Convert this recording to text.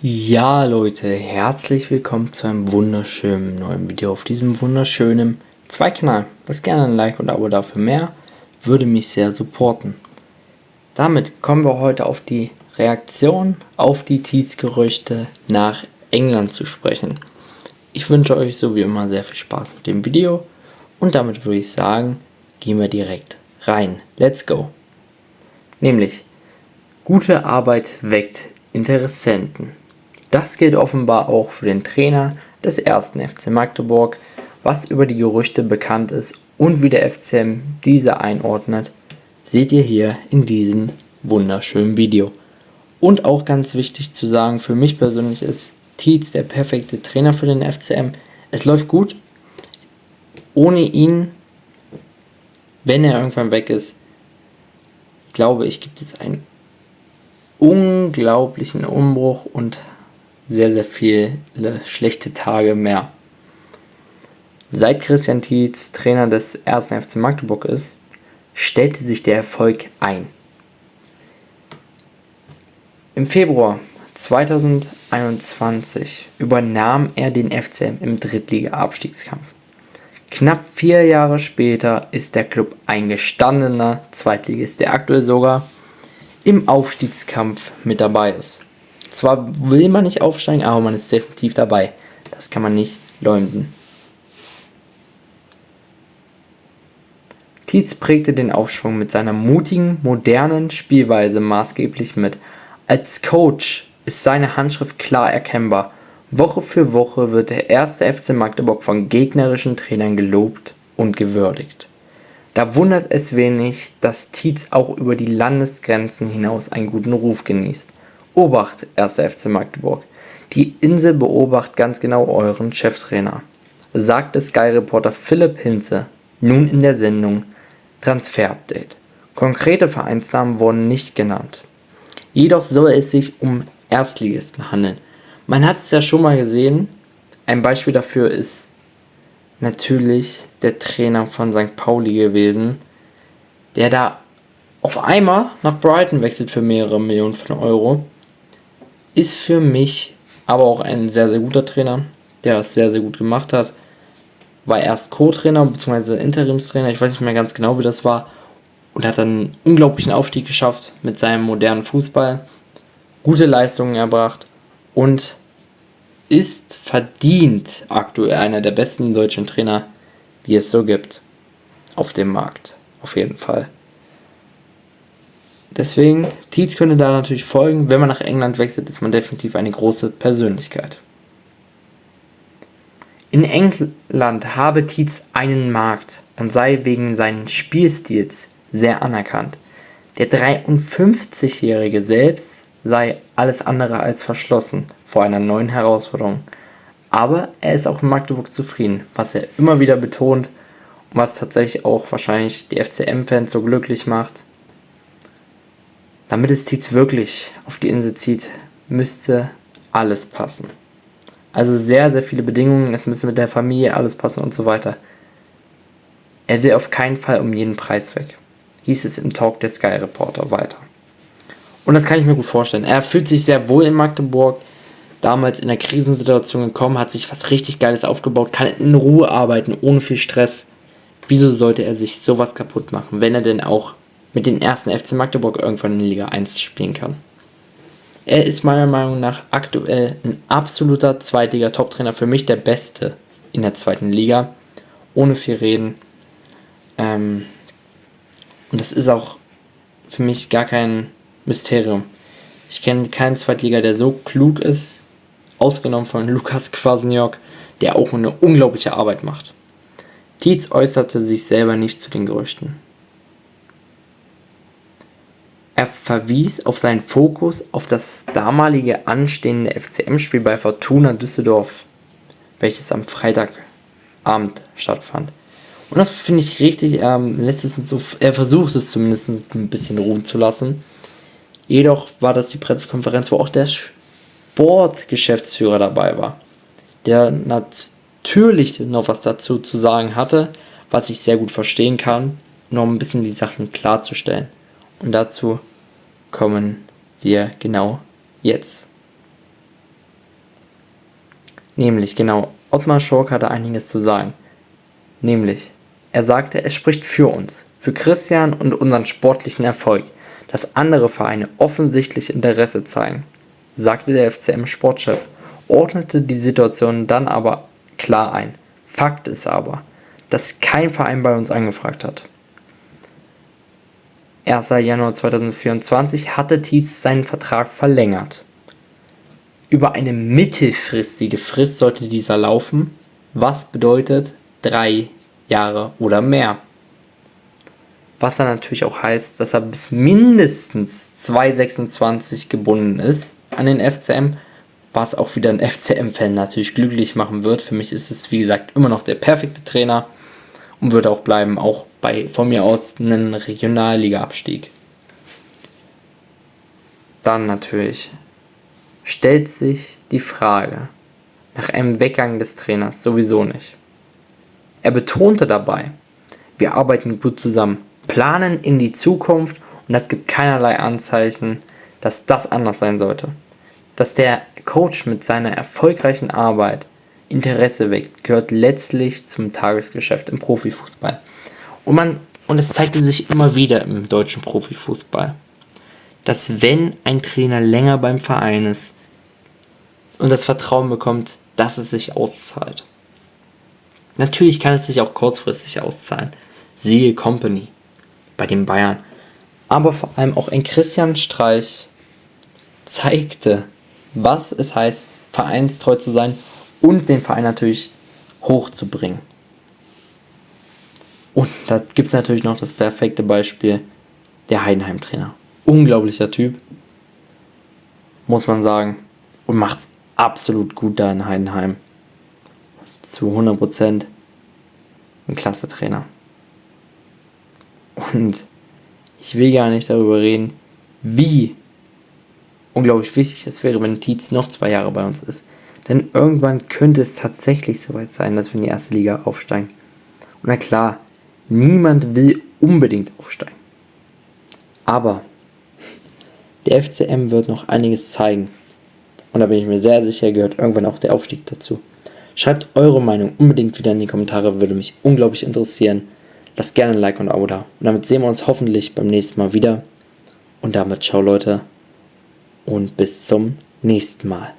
Ja, Leute, herzlich willkommen zu einem wunderschönen neuen Video auf diesem wunderschönen Kanal. Lasst gerne ein Like und Abo dafür mehr, würde mich sehr supporten. Damit kommen wir heute auf die Reaktion auf die Tietz-Gerüchte nach England zu sprechen. Ich wünsche euch so wie immer sehr viel Spaß mit dem Video und damit würde ich sagen, gehen wir direkt rein. Let's go! Nämlich, gute Arbeit weckt Interessenten. Das gilt offenbar auch für den Trainer des 1. FC Magdeburg, was über die Gerüchte bekannt ist und wie der FCM diese einordnet, seht ihr hier in diesem wunderschönen Video. Und auch ganz wichtig zu sagen, für mich persönlich ist Tietz der perfekte Trainer für den FCM. Es läuft gut. Ohne ihn, wenn er irgendwann weg ist, glaube ich, gibt es einen unglaublichen Umbruch und sehr, sehr viele schlechte Tage mehr. Seit Christian Tietz Trainer des 1. FC Magdeburg ist, stellte sich der Erfolg ein. Im Februar 2021 übernahm er den FCM im Drittliga-Abstiegskampf. Knapp 4 Jahre später ist der Club ein gestandener Zweitligist, der aktuell sogar im Aufstiegskampf mit dabei ist. Zwar will man nicht aufsteigen, aber man ist definitiv dabei. Das kann man nicht leugnen. Tietz prägte den Aufschwung mit seiner mutigen, modernen Spielweise maßgeblich mit. Als Coach ist seine Handschrift klar erkennbar. Woche für Woche wird der 1. FC Magdeburg von gegnerischen Trainern gelobt und gewürdigt. Da wundert es wenig, dass Tietz auch über die Landesgrenzen hinaus einen guten Ruf genießt. Obacht, 1. FC Magdeburg. Die Insel beobachtet ganz genau euren Cheftrainer, sagte Sky-Reporter Philipp Hinze nun in der Sendung Transfer Update. Konkrete Vereinsnamen wurden nicht genannt. Jedoch soll es sich um Erstligisten handeln. Man hat es ja schon mal gesehen. Ein Beispiel dafür ist natürlich der Trainer von St. Pauli gewesen, der da auf einmal nach Brighton wechselt für mehrere Millionen von Euro. Ist für mich aber auch ein sehr, sehr guter Trainer, der das sehr, sehr gut gemacht hat. War erst Co-Trainer bzw. Interimstrainer, ich weiß nicht mehr ganz genau, wie das war. Und hat dann einen unglaublichen Aufstieg geschafft mit seinem modernen Fußball. Gute Leistungen erbracht und ist verdient aktuell einer der besten deutschen Trainer, die es so gibt. Auf dem Markt, auf jeden Fall. Deswegen, Tietz könnte da natürlich folgen. Wenn man nach England wechselt, ist man definitiv eine große Persönlichkeit. In England habe Tietz einen Markt und sei wegen seines Spielstils sehr anerkannt. Der 53-Jährige selbst sei alles andere als verschlossen vor einer neuen Herausforderung. Aber er ist auch in Magdeburg zufrieden, was er immer wieder betont und was tatsächlich auch wahrscheinlich die FCM-Fans so glücklich macht. Damit es Tietz wirklich auf die Insel zieht, müsste alles passen. Also sehr, sehr viele Bedingungen, es müsste mit der Familie alles passen und so weiter. Er will auf keinen Fall um jeden Preis weg, hieß es im Talk der Sky-Reporter weiter. Und das kann ich mir gut vorstellen. Er fühlt sich sehr wohl in Magdeburg, damals in der Krisensituation gekommen, hat sich was richtig Geiles aufgebaut, kann in Ruhe arbeiten, ohne viel Stress. Wieso sollte er sich sowas kaputt machen, wenn er denn auch mit den 1. FC Magdeburg irgendwann in Liga 1 spielen kann? Er ist meiner Meinung nach aktuell ein absoluter Zweitliga-Top-Trainer, für mich der Beste in der 2. Liga, ohne viel reden. Und das ist auch für mich gar kein Mysterium. Ich kenne keinen Zweitliga, der so klug ist, ausgenommen von Lukas Kwasniok, der auch eine unglaubliche Arbeit macht. Tietz äußerte sich selber nicht zu den Gerüchten. Er verwies auf seinen Fokus auf das damalige anstehende FCM-Spiel bei Fortuna Düsseldorf, welches am Freitagabend stattfand. Und das finde ich richtig, er versucht es zumindest ein bisschen ruhen zu lassen. Jedoch war das die Pressekonferenz, wo auch der Sportgeschäftsführer dabei war, der natürlich noch was dazu zu sagen hatte, was ich sehr gut verstehen kann, noch ein bisschen die Sachen klarzustellen. Und dazu kommen wir genau jetzt. Nämlich, genau, Ottmar Schork hatte einiges zu sagen. Nämlich, er sagte, es spricht für uns, für Christian und unseren sportlichen Erfolg, dass andere Vereine offensichtlich Interesse zeigen, sagte der FCM-Sportchef, ordnete die Situation dann aber klar ein. Fakt ist aber, dass kein Verein bei uns angefragt hat. 1. Januar 2024 hatte Tietz seinen Vertrag verlängert. Über eine mittelfristige Frist sollte dieser laufen, was bedeutet 3 Jahre oder mehr. Was dann natürlich auch heißt, dass er bis mindestens 2026 gebunden ist an den FCM, was auch wieder ein FCM-Fan natürlich glücklich machen wird. Für mich ist es, wie gesagt, immer noch der perfekte Trainer und wird auch bleiben, auch bei von mir aus einem Regionalliga-Abstieg. Dann natürlich stellt sich die Frage nach einem Weggang des Trainers sowieso nicht. Er betonte dabei, wir arbeiten gut zusammen, planen in die Zukunft und es gibt keinerlei Anzeichen, dass das anders sein sollte. Dass der Coach mit seiner erfolgreichen Arbeit Interesse weckt, gehört letztlich zum Tagesgeschäft im Profifußball. Und es zeigte sich immer wieder im deutschen Profifußball, dass wenn ein Trainer länger beim Verein ist und das Vertrauen bekommt, dass es sich auszahlt. Natürlich kann es sich auch kurzfristig auszahlen. Siehe Company bei den Bayern. Aber vor allem auch ein Christian Streich zeigte, was es heißt, vereinstreu zu sein und den Verein natürlich hochzubringen. Und da gibt es natürlich noch das perfekte Beispiel, der Heidenheim-Trainer. Unglaublicher Typ, muss man sagen. Und macht es absolut gut da in Heidenheim. Zu 100% ein klasse Trainer. Und ich will gar nicht darüber reden, wie unglaublich wichtig es wäre, wenn Tietz noch 2 Jahre bei uns ist. Denn irgendwann könnte es tatsächlich soweit sein, dass wir in die erste Liga aufsteigen. Und na klar, niemand will unbedingt aufsteigen. Aber der FCM wird noch einiges zeigen. Und da bin ich mir sehr sicher, gehört irgendwann auch der Aufstieg dazu. Schreibt eure Meinung unbedingt wieder in die Kommentare, würde mich unglaublich interessieren. Lasst gerne ein Like und ein Abo da. Und damit sehen wir uns hoffentlich beim nächsten Mal wieder. Und damit ciao Leute und bis zum nächsten Mal.